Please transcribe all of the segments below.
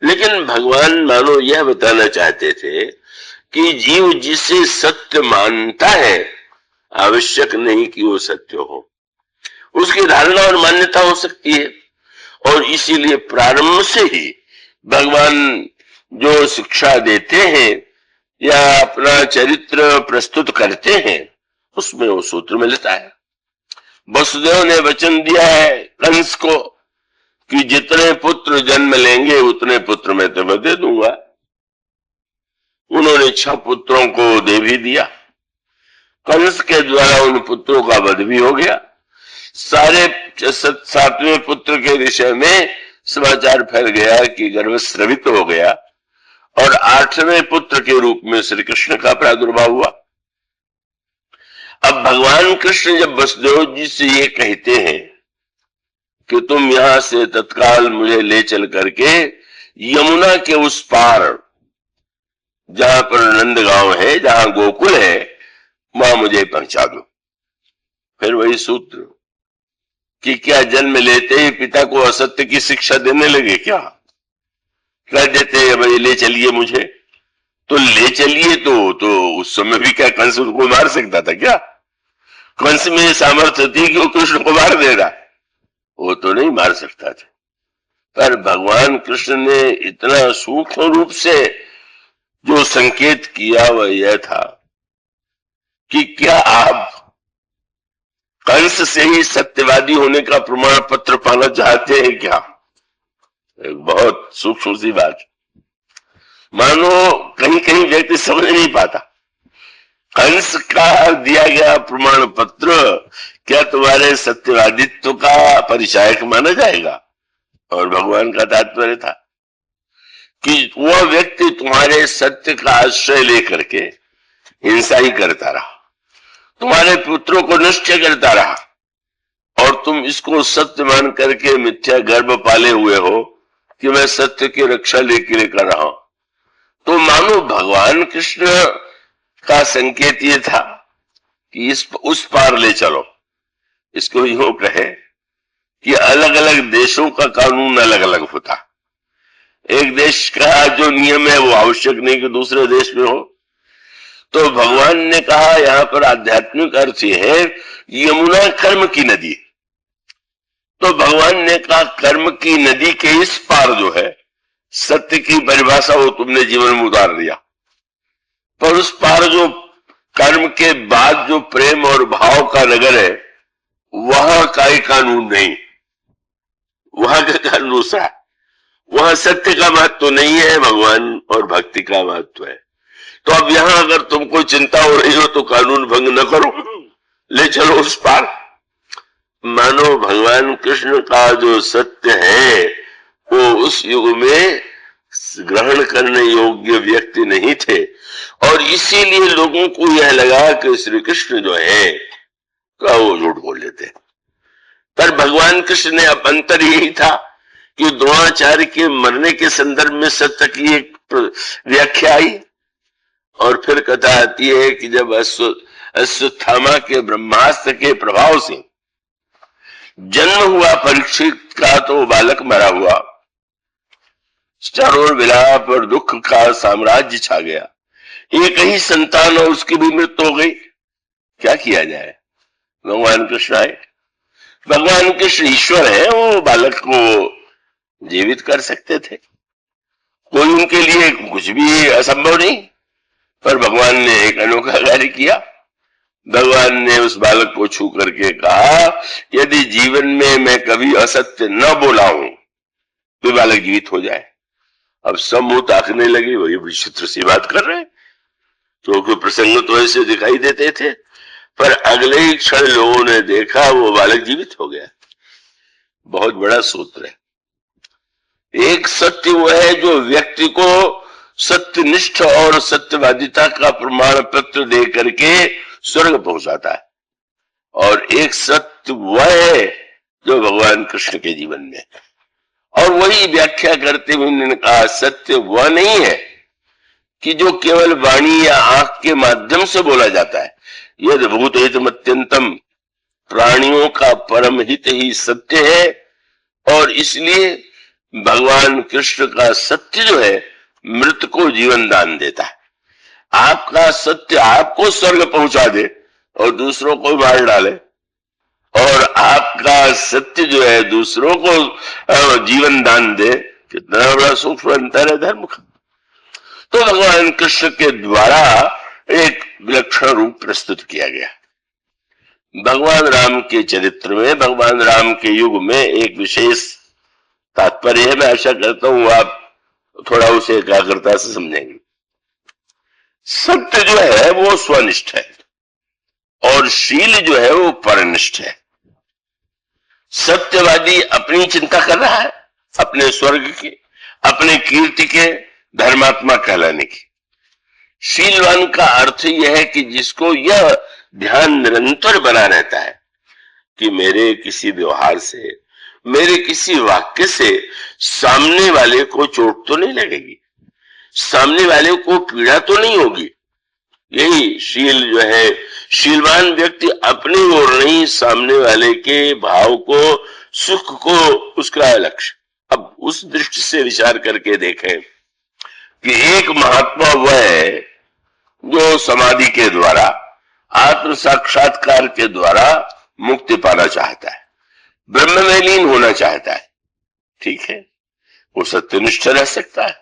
लेकिन भगवान मानो यह बताना चाहते थे कि जीव जिसे सत्य मानता है आवश्यक नहीं कि वो सत्य हो, उसकी धारणा और मान्यता हो सकती है। और इसीलिए प्रारंभ से ही भगवान जो शिक्षा देते हैं या अपना चरित्र प्रस्तुत करते हैं उसमें वो सूत्र मिलता है। वसुदेव ने वचन दिया है कंस को कि जितने पुत्र जन्म लेंगे उतने पुत्र मैं तुम्हें दे दूंगा। उन्होंने 6 पुत्रों को दे भी दिया। कंस के द्वारा उन पुत्रों का वध भी हो गया। सारे 7वें पुत्र के विषय में समाचार फैल गया कि गर्भ स्रवित हो गया और 8वें पुत्र के रूप में श्री कृष्ण का प्रादुर्भाव हुआ। अब भगवान कृष्ण जब वसुदेव जी से ये कहते हैं कि तुम यहां से तत्काल मुझे ले चल करके यमुना के उस पार जहां पर नंदगांव है, जहां गोकुल है, वहां मुझे पहुंचा दो। फिर वही सूत्र कि क्या जन्म लेते ही पिता को असत्य की शिक्षा देने लगे, क्या कह देते भाई ले चलिए मुझे, तो ले चलिए तो उस समय भी क्या कंस उनको मार सकता था क्या? कंस में सामर्थ्य थी कि वो कृष्ण को मार देगा, वो तो नहीं मार सकता था। पर भगवान कृष्ण ने इतना सूक्ष्म रूप से जो संकेत किया वह यह था कि क्या आप कंस से ही सत्यवादी होने का प्रमाण पत्र पाना चाहते हैं क्या? एक बहुत सूक्ष्म सी बात। मानो कहीं कहीं व्यक्ति समझ नहीं पाता, कंस का दिया गया प्रमाण पत्र क्या तुम्हारे सत्यवादित्व का परिचायक माना जाएगा? और भगवान का तात्पर्य था कि वह व्यक्ति तुम्हारे सत्य का आश्रय लेकर के हिंसा ही करता रहा, तुम्हारे पुत्रों को नष्ट करता रहा, और तुम इसको सत्य मान करके मिथ्या गर्भ पाले हुए हो कि मैं सत्य की रक्षा लेके कर रहा हूं। तो मानो भगवान कृष्ण का संकेत ये था कि उस पार ले चलो। इसको यूं कहे कि अलग अलग देशों का कानून अलग अलग होता। एक देश का जो नियम है वो आवश्यक नहीं कि दूसरे देश में हो। तो भगवान ने कहा यहां पर आध्यात्मिक अर्थ है यमुना कर्म की नदी। तो भगवान ने कहा कर्म की नदी के इस पार जो है सत्य की परिभाषा वो तुमने जीवन में उतार दिया, पर उस पार जो कर्म के बाद जो प्रेम और भाव का नगर है वहां का ही कानून नहीं, वहां का कानून दूसरा है। वहां सत्य का महत्व तो नहीं है, भगवान और भक्ति का महत्व है। तो अब यहां अगर तुमको चिंता हो रही हो तो कानून भंग न करो, ले चलो उस पार। मानो भगवान कृष्ण का जो सत्य है वो उस युग में ग्रहण करने योग्य व्यक्ति नहीं थे, और इसीलिए लोगों को यह लगा कि श्री कृष्ण जो है का वो झूठ बोल लेते। पर भगवान कृष्ण ने अब अंतर यही था कि द्रोणाचार्य के मरने के संदर्भ में सत्य की एक व्याख्या आई, और फिर कथा आती है कि जब अश्वत्थामा के ब्रह्मास्त्र के प्रभाव से जन्म हुआ परीक्षित का तो बालक मरा हुआ, चारों ओर विलाप और दुख का साम्राज्य छा गया। एक ही संतान और उसकी भी मृत्यु हो गई। क्या किया जाए? भगवान कृष्ण आए। भगवान कृष्ण ईश्वर है, वो बालक को जीवित कर सकते थे, कोई उनके लिए कुछ भी असंभव नहीं। पर भगवान ने एक अनोखा कार्य किया। भगवान ने उस बालक को छू करके कहा यदि जीवन में मैं कभी असत्य न बोला हूं तो बालक जीवित हो जाए। अब सब मुंह ताकने लगे, वही विचित्र सी बात कर रहे हैं। तो प्रसंग तो ऐसे दिखाई देते थे, पर अगले ही क्षण लोगों ने देखा वो बालक जीवित हो गया। बहुत बड़ा सूत्र है। एक सत्य वो है जो व्यक्ति को सत्यनिष्ठ और सत्यवादिता का प्रमाण पत्र दे करके स्वर्ग पहुंचाता है, और एक सत्य वह है जो भगवान कृष्ण के जीवन में, और वही व्याख्या करते हुए उन्होंने कहा सत्य वह नहीं है कि जो केवल वाणी या आंख के माध्यम से बोला जाता है। यद भूत हितम अत्यंतम, प्राणियों का परम हित ही सत्य है, और इसलिए भगवान कृष्ण का सत्य जो है मृत को जीवन दान देता है। आपका सत्य आपको स्वर्ग पहुंचा दे और दूसरों को मार डाले, और आपका सत्य जो है दूसरों को जीवन दान दे, कितना बड़ा सूक्ष्म अंतर है धर्म का। तो भगवान कृष्ण के द्वारा एक विलक्षण रूप प्रस्तुत किया गया। भगवान राम के चरित्र में, भगवान राम के युग में एक विशेष तात्पर्य है। मैं आशा करता हूं आप थोड़ा उसे एकाग्रता से समझेंगे। सत्य जो है वो स्वनिष्ठ है और शील जो है वो परनिष्ठ है। सत्यवादी अपनी चिंता कर रहा है, अपने स्वर्ग की, अपने कीर्ति के, धर्मात्मा कहलाने की। शीलवान का अर्थ यह है कि जिसको यह ध्यान निरंतर बना रहता है कि मेरे किसी व्यवहार से, मेरे किसी वाक्य से सामने वाले को चोट तो नहीं लगेगी, सामने वाले को पीड़ा तो नहीं होगी। यही शील जो है, शीलवान व्यक्ति अपनी ओर नहीं, सामने वाले के भाव को, सुख को उसका लक्ष्य। अब उस दृष्टि से विचार करके देखें कि एक महात्मा वह है जो समाधि के द्वारा, आत्म साक्षात्कार के द्वारा मुक्ति पाना चाहता है, ब्रह्म में लीन होना चाहता है। ठीक है, वो सत्यनिष्ठ रह सकता है,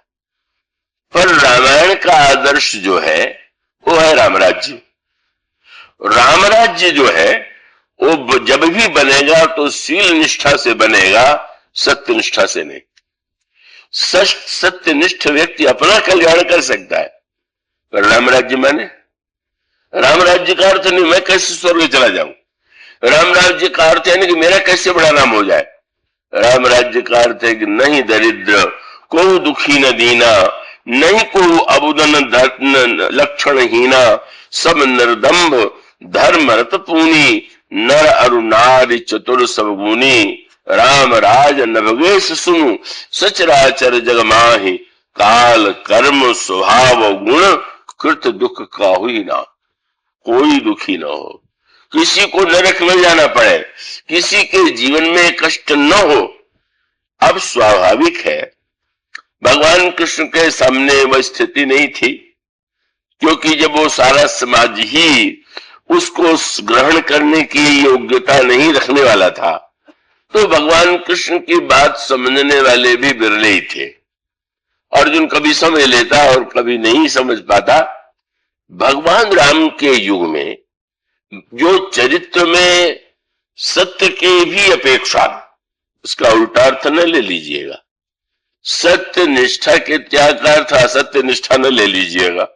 पर रामायण का आदर्श जो है वो है रामराज्य। रामराज्य जो है वो जब भी बनेगा तो शील निष्ठा से बनेगा, सत्य निष्ठा से नहीं। सत्यनिष्ठ व्यक्ति अपना कल्याण कर सकता है, पर रामराज्य माने, रामराज्य का अर्थ नहीं मैं कैसे स्वर्ग चला जाऊं, रामराज्य का अर्थ है नहीं कि मेरा कैसे बड़ा नाम हो जाए। रामराज्य का अर्थ है कि नहीं दरिद्र को दुखी न दीना, नहीं को अबुदन लक्षण हीना, सब निर्दम्भ धर्म रत पूनी, नर अरु नारी चतुर सब गुनी, राम राज नभगेश सुनु, सचराचर जग माहि, काल कर्म स्वभाव गुण, कृत दुख काहू ना। कोई दुखी न हो, किसी को नरक में जाना पड़े, किसी के जीवन में कष्ट न हो। अब स्वाभाविक है भगवान कृष्ण के सामने वह स्थिति नहीं थी, क्योंकि जब वो सारा समाज ही उसको ग्रहण करने की योग्यता नहीं रखने वाला था, तो भगवान कृष्ण की बात समझने वाले भी बिरले ही थे। अर्जुन कभी समझ लेता और कभी नहीं समझ पाता। भगवान राम के युग में जो चरित्र में सत्य की भी अपेक्षा, उसका उल्टा अर्थ न ले लीजिएगा। सत्य निष्ठा के त्याग का अर्थ असत्य निष्ठा न ले लीजिएगा।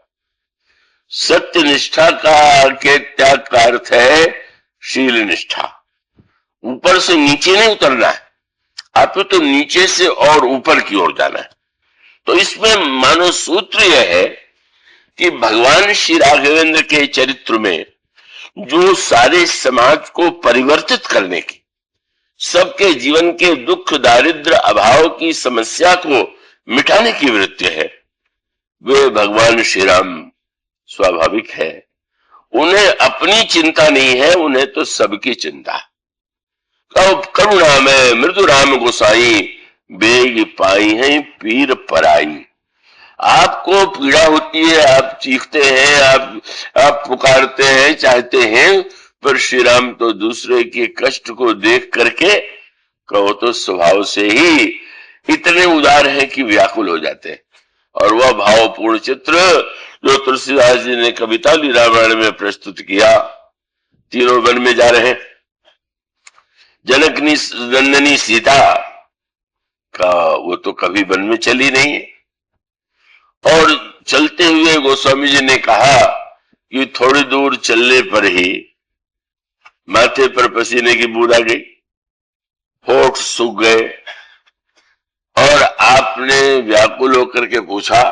सत्य निष्ठा का के त्याग का अर्थ है शील निष्ठा। ऊपर से नीचे नहीं उतरना है, आपको तो नीचे से और ऊपर की ओर जाना है। तो इसमें मानो सूत्र यह है कि भगवान श्री राघवेंद्र के चरित्र में जो सारे समाज को परिवर्तित करने की, सबके जीवन के दुख दारिद्र अभाव की समस्या को मिटाने की वृत्ति है, वे भगवान श्री राम स्वाभाविक है। उन्हें अपनी चिंता नहीं है, उन्हें तो सबकी चिंता। करुणा में मृदु राम गोसाई, बेग पाई है पीर पराई। आपको पीड़ा होती है, आप चीखते हैं, आप पुकारते हैं, चाहते हैं, पर श्री राम तो दूसरे के कष्ट को देख करके कहो तो स्वभाव से ही इतने उदार हैं कि व्याकुल हो जाते हैं। और वह भावपूर्ण चित्र जो तुलसीदास जी ने कवितावली रामायण में प्रस्तुत किया, तीनों वन में जा रहे, जनकनी नंदनी सीता का वो तो कभी वन में चली नहीं है, और चलते हुए गोस्वामी जी ने कहा कि थोड़ी दूर चलने पर ही माथे पर पसीने की बूंद आ गई, होठ सूख गए, और आपने व्याकुल होकर के पूछा।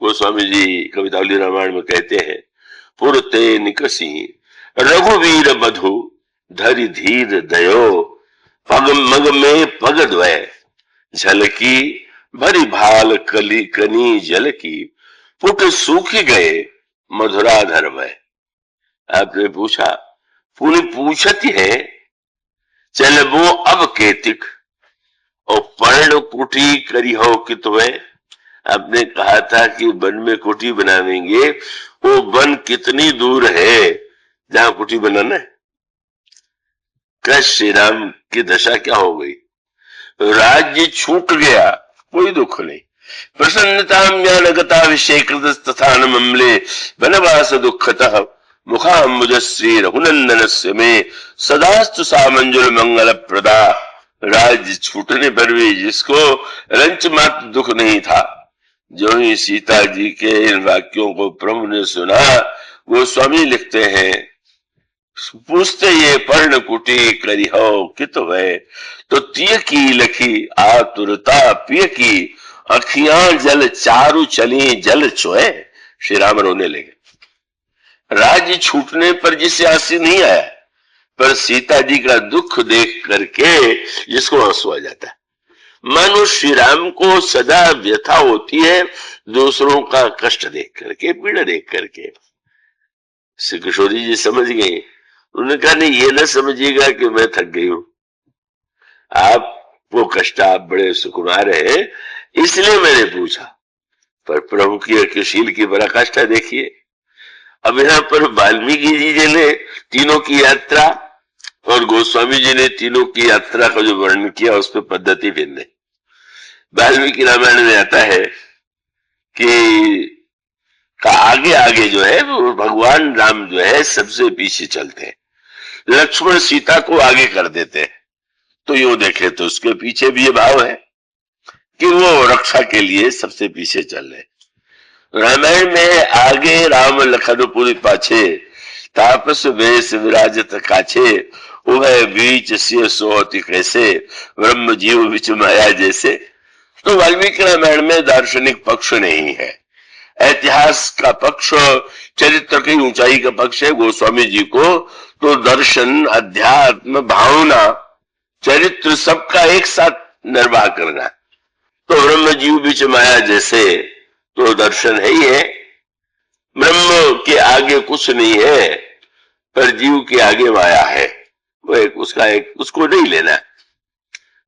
गोस्वामी जी कवितावली रामायण में कहते हैं, पुरते निकसी रघुवीर बधु धरि धीर दयो, पग मग में पग द्वय झलकी, भरी भाल कली कनी जल की, पुट सूख गए मधुराधर वह। आपने पूछा, पूरी पूछती है चल वो अब केतिक, और पर्ण कुटी करी हो कि तुम्हें, आपने कहा था कि वन में कुटी बनावेंगे, वो वन कितनी दूर है जहां कुटी बनाना है। कृष्ण श्री राम की दशा क्या हो गई, राज्य छूट गया, कोई दुख नहीं। प्रसन्नतां ज्ञानगताभिषेक तथा न ममले वनवास दुःखतः मुखाम्बुजश्री रघुनंदनस्य में सदास्तु सा मंजुल मंगल प्रदा। राज्य छूटने पर भी जिसको रंच मात्र दुख नहीं था, जो ही सीता जी के इन वाक्यों को प्रभु ने सुना, वो स्वामी लिखते हैं, पूछते ये पर्ण कुटी करी हो कित है, तो तिय की लखी आतुरता पिय की अखियां जल चारु चली जल चोए। श्री राम रोने लगे। राज्य छूटने पर जिसे आंसू नहीं आया, पर सीता जी का दुख देख करके जिसको आंसू आ जाता है। मानो श्री राम को सदा व्यथा होती है दूसरों का कष्ट देख करके, पीड़ा देख करके। श्री किशोरी जी समझ गए। उन्होंने कहा नहीं, ये ना समझिएगा कि मैं थक गई हूं, आप वो कष्ट, आप बड़े सुकुमार हैं इसलिए मैंने पूछा, पर प्रभु की अक्षशील की पराकाष्ठा देखिए। अब यहाँ पर वाल्मीकि जी ने तीनों की यात्रा और गोस्वामी जी ने तीनों की यात्रा का जो वर्णन किया उस पर पद्धति भिन्न है। वाल्मीकि रामायण में आता है कि आगे आगे जो है वो भगवान राम जो है सबसे पीछे चलते हैं, लक्ष्मण सीता को आगे कर देते हैं। तो यूं देखे तो उसके पीछे भी ये भाव है कि वो रक्षा के लिए सबसे पीछे चल रहे। रामायण में आगे राम लखन पुरि पाछे, तापस वेश विराजत काछे, वह बीच सिय सोहति कैसे, ब्रह्म जीव विच माया जैसे। तो वाल्मीकि रामायण में दार्शनिक पक्ष नहीं है, ऐतिहास का पक्ष, चरित्र की ऊंचाई का पक्ष है। गोस्वामी जी को तो दर्शन, अध्यात्म, भावना, चरित्र सबका एक साथ निर्वाह करना। तो ब्रह्म जीव बीच माया जैसे तो दर्शन है ही है। ब्रह्म के आगे कुछ नहीं है, पर जीव के आगे माया है, वो एक उसका एक उसको नहीं लेना।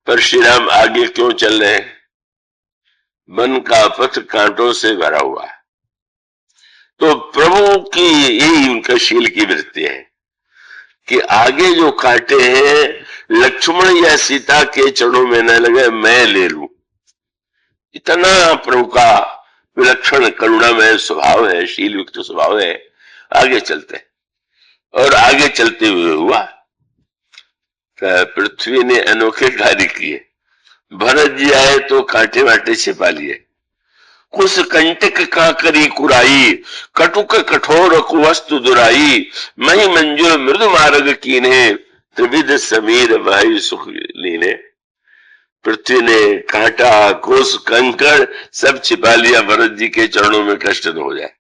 पर श्री राम आगे क्यों चल रहे हैं, वन का पथ कांटों से भरा हुआ है। तो प्रभु की यही उनका शील की वृत्ति है कि आगे जो कांटे हैं लक्ष्मण या सीता के चरणों में न लगे, मैं ले लूं। इतना प्रभु का विलक्षण करुणामय स्वभाव है, शील युक्त स्वभाव है। आगे चलते और आगे चलते हुए हुआ पृथ्वी ने अनोखे कार्य किए। भरत जी आए तो कांटे वाटे छिपा लिए, कुछ कंटक का करी कुराई, कटुक कठोर कुवस्तु दुराई, मही मंजुर मृदु मार्ग कीने, त्रिविध समीर भाई सुख लीने। पृथ्वी ने कांटा, कुश, कंकड़ सब छिपा लिया, भरत जी के चरणों में कष्ट न हो जाए।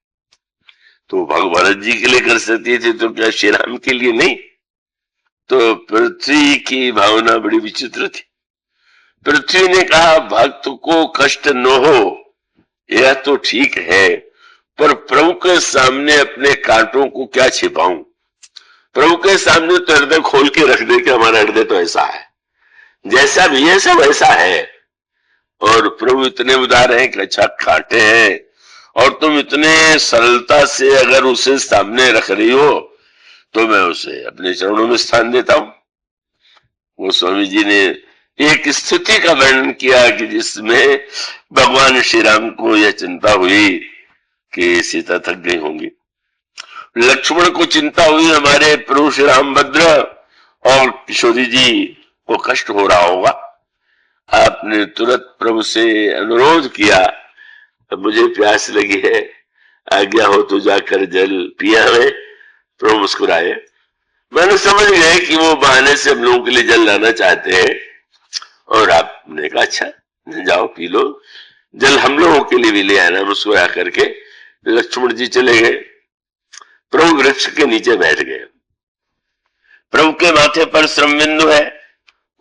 तो भरत जी के लिए कर सकती थी, तो क्या श्री राम के लिए नहीं? तो पृथ्वी की भावना बड़ी विचित्र थी। पृथ्वी ने कहा भक्त को कष्ट न हो, यह तो ठीक है, पर प्रभु के सामने अपने कांटों को क्या छिपाऊं? प्रभु के सामने तो हृदय खोल के रख दे कि हमारा हृदय तो ऐसा है, जैसा भी है सब ऐसा है। और प्रभु इतने उदार हैं कि अच्छा कांटे हैं और तुम इतने सरलता से अगर उसे सामने रख रही हो तो मैं उसे अपने चरणों में स्थान देता हूं। वो स्वामी जी ने एक स्थिति का वर्णन किया कि जिसमें भगवान श्री राम को यह चिंता हुई कि सीता थक गई होंगी, लक्ष्मण को चिंता हुई हमारे प्रभु श्री रामभद्र और किशोरी जी को कष्ट हो रहा होगा। आपने तुरंत प्रभु से अनुरोध किया, अब मुझे प्यास लगी है, आज्ञा हो तो जाकर जल पिया है। प्रभु मुस्कुराए, मैंने समझ गए कि वो बहाने से हम लोगों के लिए जल लाना चाहते हैं, और आपने कहा अच्छा जाओ पी लो, जल हम लोगों के लिए भी ले आना। मुस्कुरा करके लक्ष्मण जी चले गए। प्रभु वृक्ष के नीचे बैठ गए। प्रभु के माथे पर श्रम बिंदु है।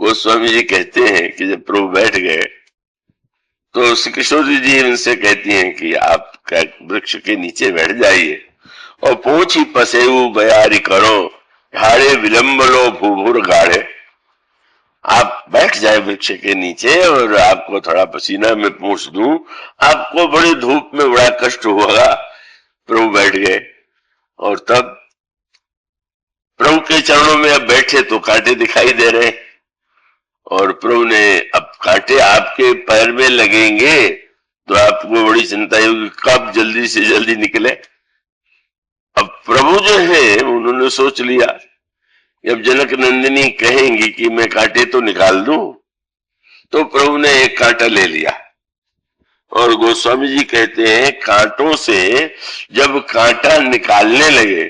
गोस्वामी जी कहते हैं कि जब प्रभु बैठ गए तो श्री किशोरी जी उनसे कहती हैं कि आप वृक्ष के नीचे बैठ जाइए और पोछी पसेऊ बयारी करो, हाड़े विलंब लो भूभुर गाढ़े। आप बैठ जाए वृक्ष के नीचे और आपको थोड़ा पसीना में पूछ दूं, आपको बड़ी धूप में बड़ा कष्ट होगा। प्रभु बैठ गए और तब प्रभु के चरणों में अब बैठे तो कांटे दिखाई दे रहे, और प्रभु ने, अब कांटे आपके पैर में लगेंगे तो आपको बड़ी चिंता होगी कब जल्दी से जल्दी निकले। अब प्रभु जो है उन्होंने सोच लिया, जब जनक नंदिनी कहेंगी कि मैं कांटे तो निकाल दूं, तो प्रभु ने एक कांटा ले लिया। और गोस्वामी जी कहते हैं कांटों से जब कांटा निकालने लगे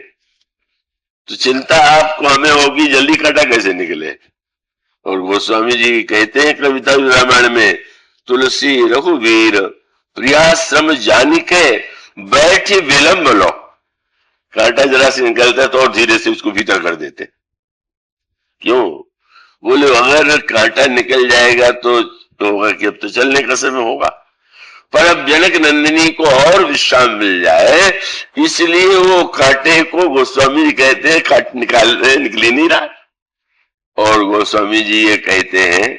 तो चिंता आपको हमें होगी जल्दी कांटा कैसे निकले। और गोस्वामी जी कहते हैं कविता रामायण में, तुलसी रघुवीर प्रियाश्रम जानिके बैठ विलंब लो। कांटा जरा से निकलता है तो और धीरे से उसको भीतर कर देते। क्यों? बोले अगर कांटा निकल जाएगा तो होगा कि अब तो चलने का समय होगा, पर अब जनक नंदिनी को और विश्राम मिल जाए, इसलिए वो कांटे को गोस्वामी जी कहते हैं काट निकल ही नहीं रहा। और गोस्वामी जी ये कहते हैं,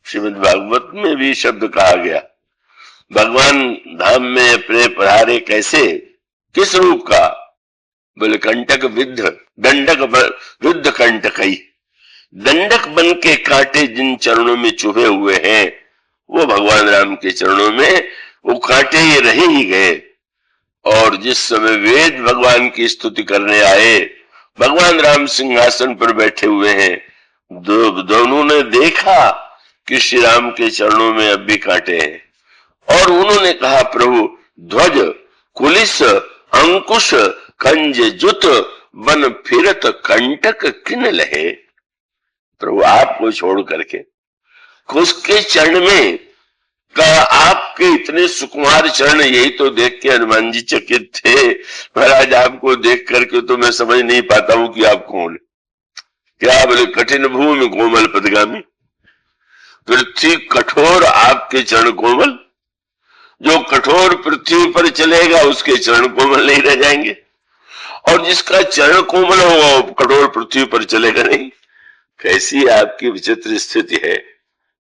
श्रीमद् भागवत में भी शब्द कहा गया, भगवान धाम में अपने पधारे कैसे, किस रूप का? बोले कंटक विद्ध दंडक विद्ध कंटकई। दंडक बन के कांटे जिन चरणों में चुभे हुए हैं वो भगवान राम के चरणों में वो कांटे ही रहे ही गए। और जिस समय वेद भगवान की स्तुति करने आए, भगवान राम सिंहासन पर बैठे हुए हैं, दोनों ने देखा कि श्री राम के चरणों में अब भी कांटे हैं। और उन्होंने कहा प्रभु ध्वज कुलिस अंकुश कंज जुत बन फिरत कंटक किन लहे। प्रभु आपको छोड़ करके उसके चरण में का आपके इतने सुकुमार चरण, यही तो देख के हनुमान जी चकित थे। महाराज आपको देख करके तो मैं समझ नहीं पाता हूं कि आप कौन। क्या बोले कठिन भूमि कोमल पदगामी, पृथ्वी कठोर आपके चरण कोमल। जो कठोर पृथ्वी पर चलेगा उसके चरण कोमल नहीं रह जाएंगे, और जिसका चरण कोमल होगा वो कठोर पृथ्वी पर चलेगा नहीं। कैसी आपकी विचित्र स्थिति है।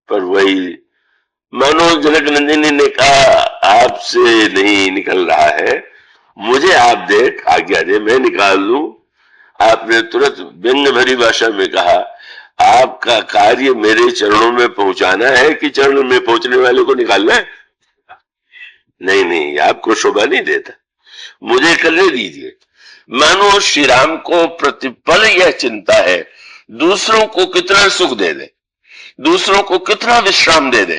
पर वही मानो जनक नंदिनी ने कहा आपसे नहीं निकल रहा है, मुझे आप देख आज्ञा दे मैं निकाल लूं। आपने तुरंत व्यंग भरी भाषा में कहा आपका कार्य मेरे चरणों में पहुंचाना है कि चरणों में पहुंचने वाले को निकालना है? नहीं नहीं, आपको शोभा नहीं देता, मुझे करने दीजिए। मानो श्री राम को प्रतिपल यह चिंता है दूसरों को कितना सुख दे दे, दूसरों को कितना विश्राम दे दे,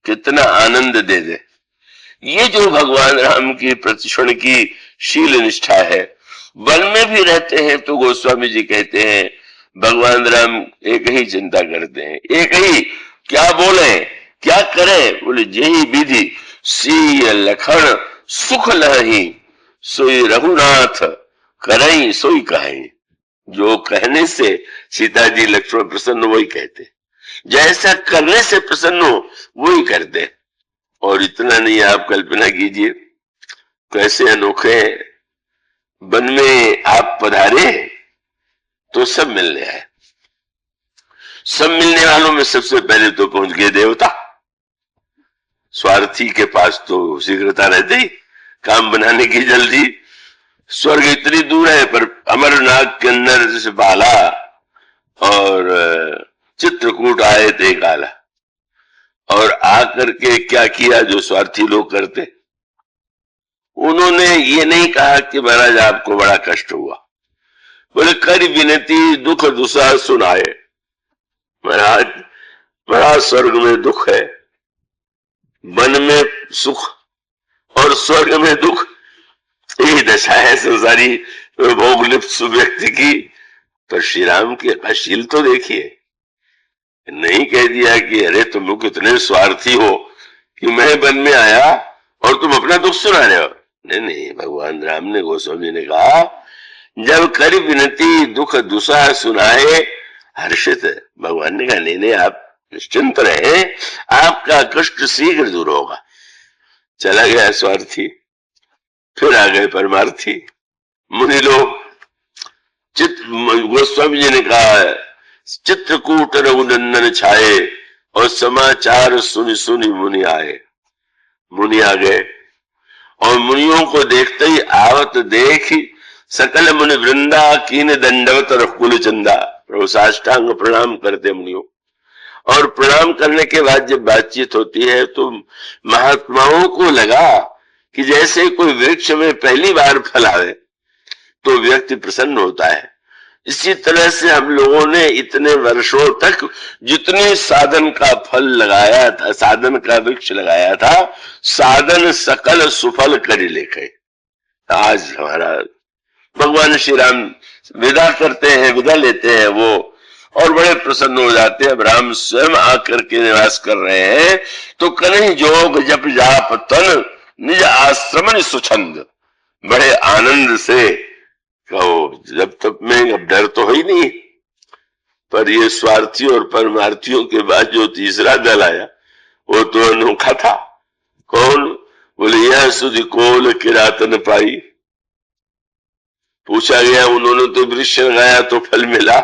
कितना आनंद दे दे। ये जो भगवान राम की प्रतिक्षण की शील निष्ठा है। वन में भी रहते हैं तो गोस्वामी जी कहते हैं भगवान राम एक ही चिंता करते हैं, एक ही क्या बोले क्या करें। बोले यही विधि सी लखन सुख लही सोई रघुनाथ करई सोई कहे। जो कहने से सीता जी लक्ष्मण प्रसन्न वही कहते, जैसा करने से प्रसन्न हो वही करते। और इतना नहीं, आप कल्पना कीजिए कैसे अनोखे वन में आप पधारे तो सब मिलने आए। सब मिलने वालों में सबसे पहले तो पहुंच गए देवता। स्वार्थी के पास तो शीघ्रता रहती, काम बनाने की जल्दी। स्वर्ग इतनी दूर है पर अमरनाथ के अंदर जैसे बाला और चित्रकूट आए थे काला, और आकर के क्या किया जो स्वार्थी लोग करते। उन्होंने ये नहीं कहा कि महाराज आपको बड़ा कष्ट हुआ, बोले कर विनती दुख दुसा सुनाए। महाराज बड़ा स्वर्ग में दुख है, वन में सुख और स्वर्ग में दुख, यही दशा है संसारी भोग लिप्त व्यक्ति की। पर श्री राम की अशील तो देखिए, नहीं कह दिया कि अरे तुम लोग कितने स्वार्थी हो कि मैं वन में आया और तुम अपना दुख सुना रहे हो। नहीं नहीं, भगवान राम ने गोस्वामी ने कहा जब कर विनती दुख दुसा सुनाए हर्षित। भगवान ने कहा नहीं नहीं, आप निश्चिंत रहे, आपका कष्ट शीघ्र दूर होगा। चला गया स्वार्थी, फिर आ गए परमार्थी मुनि लोग। चित गोस्वामी जी ने कहा चित्रकूट रघुनंदन छाए, और समाचार सुनि सुनि मुनि आए। मुनि आ गए और मुनियों को देखते ही आवत देख सकल मुनि वृंदा कीन दंडवत रघुकुल चंदा। प्रभु साष्टांग प्रणाम करते मुनियों, और प्रणाम करने के बाद जब बातचीत होती है तो महात्माओं को लगा कि जैसे कोई वृक्ष में पहली बार फल आवे तो व्यक्ति प्रसन्न होता है। इसी तरह से हम लोगों ने इतने वर्षों तक जितने साधन का फल लगाया था, साधन का वृक्ष लगाया था, साधन सकल सुफल कर लेखे। आज हमारा भगवान श्री राम विदा करते हैं, विदा लेते हैं वो, और बड़े प्रसन्न हो जाते हैं। अब राम स्वयं आकर के निवास कर रहे हैं तो कन्हई जोग जप जाप तन निज आश्रमन सुछंद। बड़े आनंद से कहो, जब तक में अब डर तो ही नहीं, पर ये स्वार्थी और परमार्थियों के बाद जो तीसरा दल आया वो तो अनोखा था। कौन? बोले यह सुधि कोल किरातन पाई। पूछा गया, उन्होंने तो वृक्ष लगाया तो फल मिला,